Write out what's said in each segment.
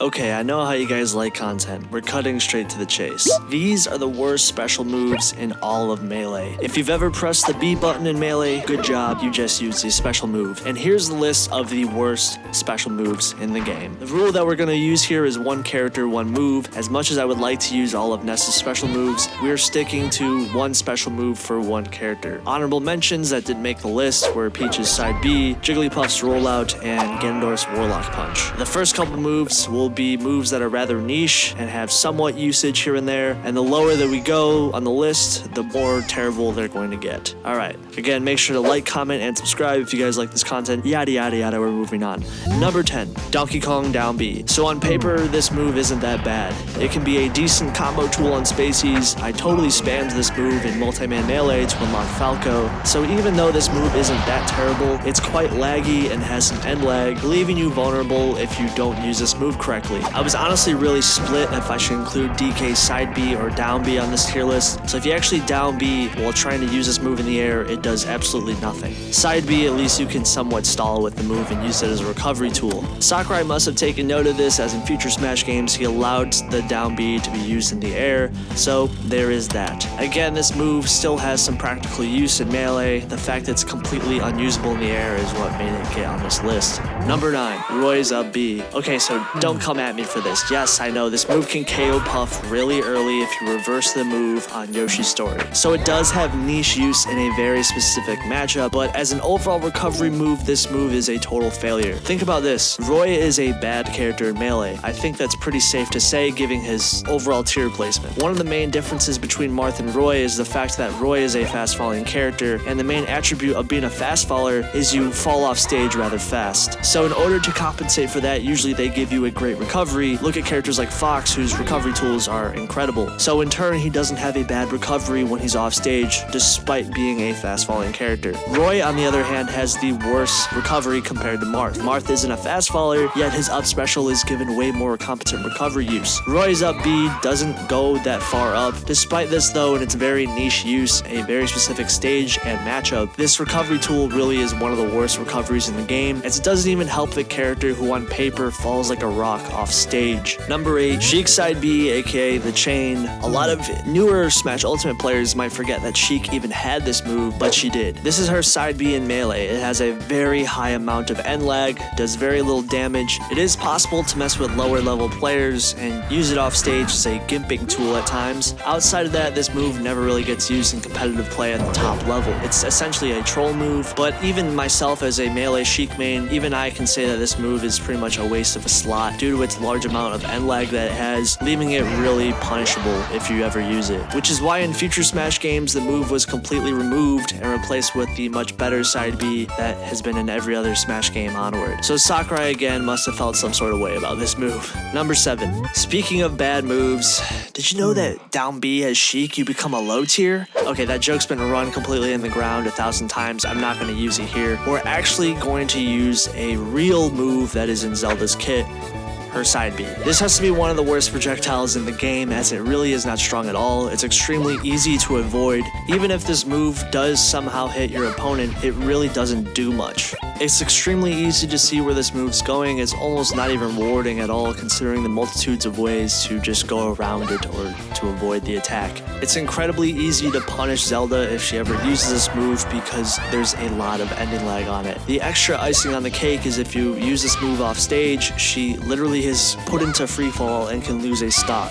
Okay, I know how you guys like content. We're cutting straight to the chase. These are the worst special moves in all of Melee. If you've ever pressed the B button in Melee, good job, you just used a special move. And here's the list of the worst special moves in the game. The rule that we're going to use here is one character, one move. As much as I would like to use all of Ness's special moves, we're sticking to one special move for one character. Honorable mentions that didn't make the list were Peach's side B, Jigglypuff's rollout, and Ganondorf's Warlock Punch. The first couple moves will be moves that are rather niche and have somewhat usage here and there, and the lower that we go on the list, the more terrible they're going to get. Alright, again, make sure to like, comment, and subscribe if you guys like this content, yada yada yada. We're moving on. Number 10, Donkey Kong down B. So on paper, this move isn't that bad. It can be a decent combo tool on Spaceys. I totally spammed this move in Multi-Man Melee to unlock Falco, so even though this move isn't that terrible, it's quite laggy and has some end lag, leaving you vulnerable if you don't use this move correctly. I was honestly really split if I should include DK's side B or down B on this tier list, so if you actually down B while trying to use this move in the air, it does absolutely nothing. Side B, at least you can somewhat stall with the move and use it as a recovery tool. Sakurai must have taken note of this, as in future Smash games he allowed the down B to be used in the air, so there is that. Again, this move still has some practical use in Melee. The fact that it's completely unusable in the air is what made it get on this list. Number 9, Roy's up B. Okay, so don't come at me for this. Yes, I know this move can KO Puff really early if you reverse the move on Yoshi's story. So it does have niche use in a very specific matchup, but as an overall recovery move, this move is a total failure. Think about this. Roy is a bad character in Melee. I think that's pretty safe to say, given his overall tier placement. One of the main differences between Marth and Roy is the fact that Roy is a fast falling character, and the main attribute of being a fast faller is you fall off stage rather fast. So in order to compensate for that, usually they give you a great recovery. Look at characters like Fox, whose recovery tools are incredible. So in turn, he doesn't have a bad recovery when he's off stage, despite being a fast falling character. Roy, on the other hand, has the worst recovery compared to Marth. Marth isn't a fast faller, yet his up special is given way more competent recovery use. Roy's up B doesn't go that far up. Despite this though, in its very niche use, a very specific stage and matchup, this recovery tool really is one of the worst recoveries in the game, as it doesn't even help the character who on paper falls like a rock off stage. Number 8, Sheik side B, aka the chain. A lot of newer Smash Ultimate players might forget that Sheik even had this move, but she did. This is her side B in Melee. It has a very high amount of end lag, does very little damage. It is possible to mess with lower level players and use it off stage as a gimping tool at times. Outside of that, this move never really gets used in competitive play at the top level. It's essentially a troll move, but even myself as a Melee Sheik main, even I can say that this move is pretty much a waste of a slot due to its large amount of end lag that it has, leaving it really punishable if you ever use it. Which is why in future Smash games, the move was completely removed and replaced with the much better side B that has been in every other Smash game onward. So Sakurai again must have felt some sort of way about this move. Number 7. Speaking of bad moves, did you know that down B as Sheik you become a low tier? Okay, that joke's been run completely in the ground 1,000 times. I'm not going to use it here. We're actually going to use a real move that is in Zelda's kit, her side B. This has to be one of the worst projectiles in the game, as it really is not strong at all. It's extremely easy to avoid. Even if this move does somehow hit your opponent, it really doesn't do much. It's extremely easy to see where this move's going. It's almost not even rewarding at all, considering the multitudes of ways to just go around it or to avoid the attack. It's incredibly easy to punish Zelda if she ever uses this move, because there's a lot of ending lag on it. The extra icing on the cake is if you use this move off stage, she literally is put into free fall and can lose a stock.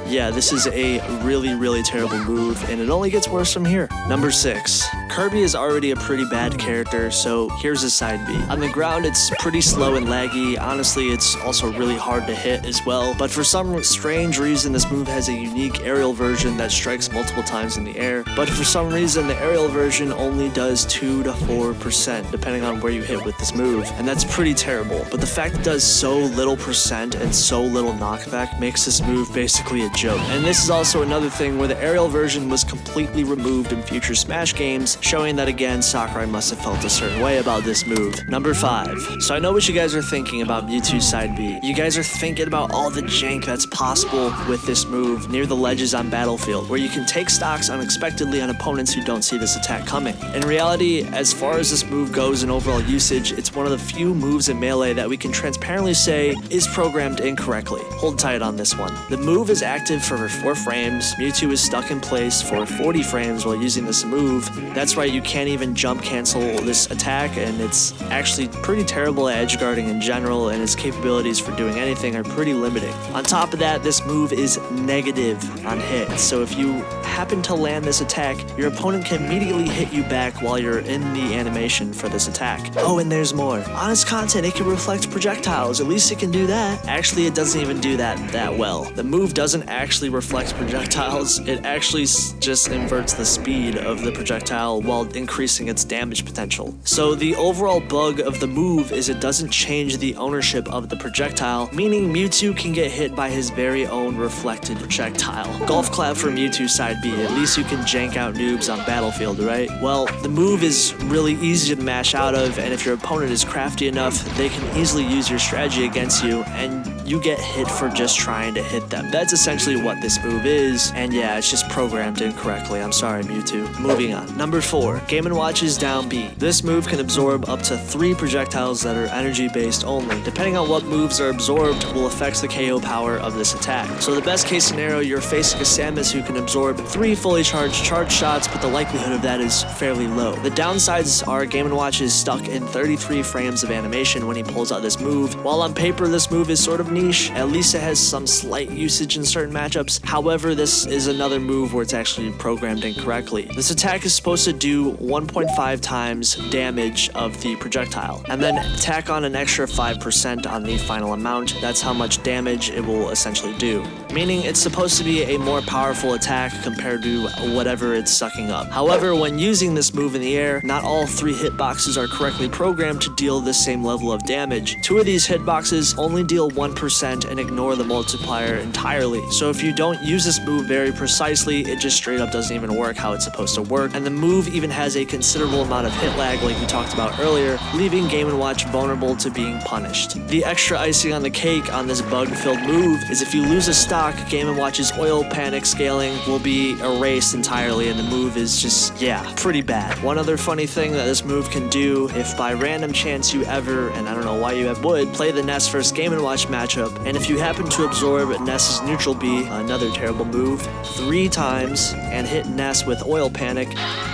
Yeah, this is a really terrible move, and it only gets worse from here. Number 6. Kirby is already a pretty bad character, so here's his side B. On the ground, it's pretty slow and laggy. Honestly, it's also really hard to hit as well, but for some strange reason, this move has a unique aerial version that strikes multiple times in the air, but for some reason, the aerial version only does 2 to 4%, depending on where you hit with this move, and that's pretty terrible. But the fact it does so little percent and so little knockback makes this move basically a joke. And this is also another thing where the aerial version was completely removed in future Smash games, points, showing that again Sakurai must have felt a certain way about this move. Number 5. So I know what you guys are thinking about Mewtwo's side B. You guys are thinking about all the jank that's possible with this move near the ledges on Battlefield, where you can take stocks unexpectedly on opponents who don't see this attack coming. In reality, as far as this move goes in overall usage, it's one of the few moves in Melee that we can transparently say is programmed incorrectly. Hold tight on this one. The move is active for 4 frames, Mewtwo is stuck in place for 40 frames while using this move. That's right, you can't even jump cancel this attack, and it's actually pretty terrible at edge guarding in general, and its capabilities for doing anything are pretty limiting. On top of that, this move is negative on hits, so if you happen to land this attack, your opponent can immediately hit you back while you're in the animation for this attack. Oh, and there's more. Honest content, it can reflect projectiles. At least it can do that. Actually, it doesn't even do that well. The move doesn't actually reflect projectiles. It actually just inverts the speed of the projectile while increasing its damage potential. So the overall bug of the move is it doesn't change the ownership of the projectile, meaning Mewtwo can get hit by his very own reflected projectile. Golf clap for Mewtwo side B. At least you can jank out noobs on Battlefield, right? Well, the move is really easy to mash out of, and if your opponent is crafty enough, they can easily use your strategy against you, and you get hit for just trying to hit them. That's essentially what this move is, and yeah, it's just programmed incorrectly. I'm sorry, Mewtwo. Moving on. Number 4. Game&Watch's down B. This move can absorb up to 3 projectiles that are energy-based only. Depending on what moves are absorbed will affect the KO power of this attack. So the best case scenario, you're facing a Samus who can absorb 3 fully charged shots, but the likelihood of that is fairly low. The downsides are Game&Watch is stuck in 33 frames of animation when he pulls out this move. While on paper this move is sort of niche, at least it has some slight usage in certain matchups. However, this is another move where it's actually programmed incorrectly. This attack is supposed to do 1.5 times damage of the projectile, and then tack on an extra 5% on the final amount. That's how much damage it will essentially do. Meaning it's supposed to be a more powerful attack compared to whatever it's sucking up. However, when using this move in the air, not all 3 hitboxes are correctly programmed to deal the same level of damage. 2 of these hitboxes only deal 1% and ignore the multiplier entirely. So if you don't use this move very precisely, it just straight up doesn't even work how it's supposed to work. And the move even has a considerable amount of hit lag like we talked about earlier, leaving Game&Watch vulnerable to being punished. The extra icing on the cake on this bug-filled move is if you lose a stock, Game&Watch's oil panic scaling will be erased entirely, and the move is just, yeah, pretty bad. One other funny thing that this move can do, if by random chance you ever, and I don't know why you would, play the Ness vs. Game&Watch matchup, and if you happen to absorb Ness's neutral B, another terrible move, 3 times, and hit Ness with oil panic,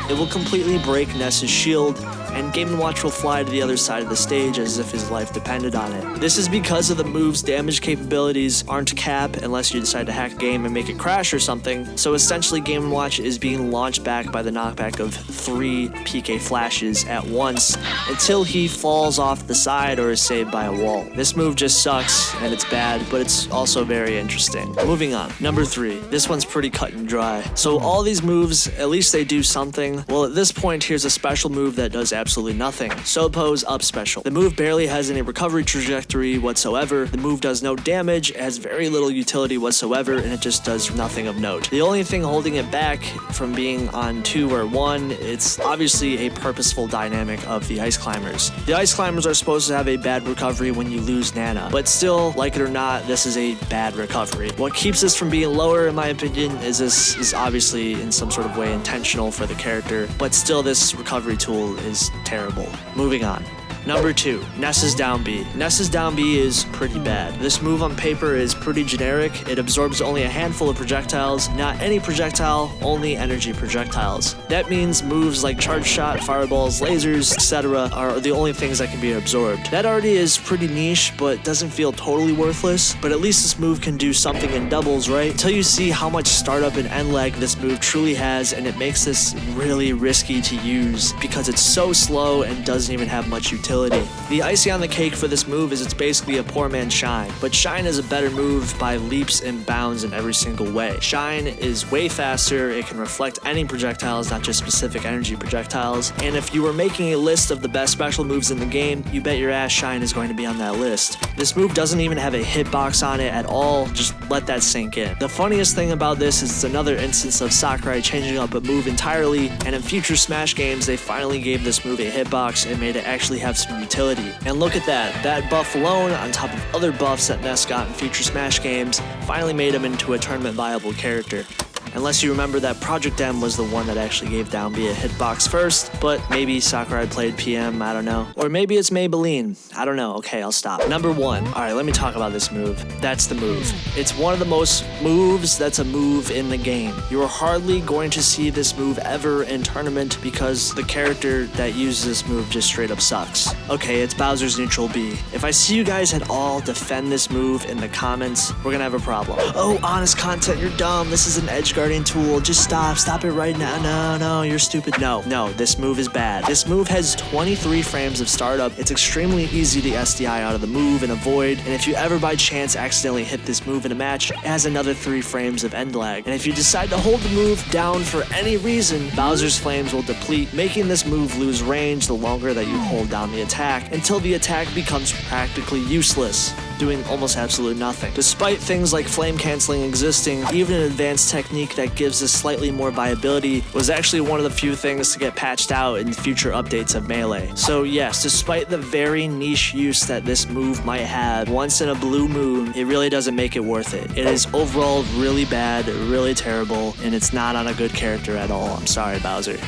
it will completely break Ness's shield, and Game&Watch will fly to the other side of the stage as if his life depended on it. This is because of the move's damage capabilities aren't cap unless you decide to hack a game and make it crash or something, so essentially Game&Watch is being launched back by the knockback of 3 PK flashes at once until he falls off the side or is saved by a wall. This move just sucks and it's bad, but it's also very interesting. Moving on. Number 3. This one's pretty cut and dry. So all these moves, at least they do something. Well, at this point, here's a special move that does absolutely nothing. Sopo's up special. The move barely has any recovery trajectory whatsoever. The move does no damage, it has very little utility whatsoever, and it just does nothing of note. The only thing holding it back from being on 2 or 1, it's obviously a purposeful dynamic of the Ice Climbers. The Ice Climbers are supposed to have a bad recovery when you lose Nana, but still, like it or not, this is a bad recovery. What keeps this from being lower, in my opinion, is this is obviously in some sort of way intentional for the character, but still this recovery tool is terrible. Moving on. Number 2, Ness's down B. Ness's down B is pretty bad. This move on paper is pretty generic. It absorbs only a handful of projectiles, not any projectile, only energy projectiles. That means moves like charge shot, fireballs, lasers, etc. are the only things that can be absorbed. That already is pretty niche, but doesn't feel totally worthless, but at least this move can do something in doubles, right? Until you see how much startup and ENDLAG this move truly has, and it makes this really risky to use because it's so slow and doesn't even have much utility. utility. The icing on the cake for this move is it's basically a poor man's Shine, but Shine is a better move by leaps and bounds in every single way. Shine is way faster, it can reflect any projectiles, not just specific energy projectiles, and if you were making a list of the best special moves in the game, you bet your ass Shine is going to be on that list. This move doesn't even have a hitbox on it at all, just let that sink in. The funniest thing about this is it's another instance of Sakurai changing up a move entirely, and in future Smash games they finally gave this move a hitbox and made it actually have some utility. And look at that buff alone, on top of other buffs that Ness got in future Smash games, finally made him into a tournament viable character. Unless you remember that Project M was the one that actually gave Downbeat a hitbox first, but maybe Sakurai played PM, I don't know. Or maybe it's Maybelline, I don't know. Okay, I'll stop. Number 1. Alright, let me talk about this move. That's the move. It's one of the most moves that's a move in the game. You are hardly going to see this move ever in tournament because the character that uses this move just straight up sucks. Okay, it's Bowser's neutral B. If I see you guys at all defend this move in the comments, we're gonna have a problem. Oh, honest content, you're dumb. This is an edge guarding tool. Just stop it right now. No, you're stupid. No, this move is bad. This move has 23 frames of startup. It's extremely easy to SDI out of the move and avoid, and if you ever by chance accidentally hit this move in a match, it has another 3 frames of end lag. And if you decide to hold the move down for any reason, Bowser's flames will deplete, making this move lose range the longer that you hold down the attack, until the attack becomes practically useless, doing almost absolutely nothing. Despite things like flame canceling existing, even an advanced technique that gives us slightly more viability was actually one of the few things to get patched out in future updates of Melee. So yes, despite the very niche use that this move might have once in a blue moon, it really doesn't make it worth it. It is overall really bad, really terrible, and it's not on a good character at all. I'm sorry, Bowser.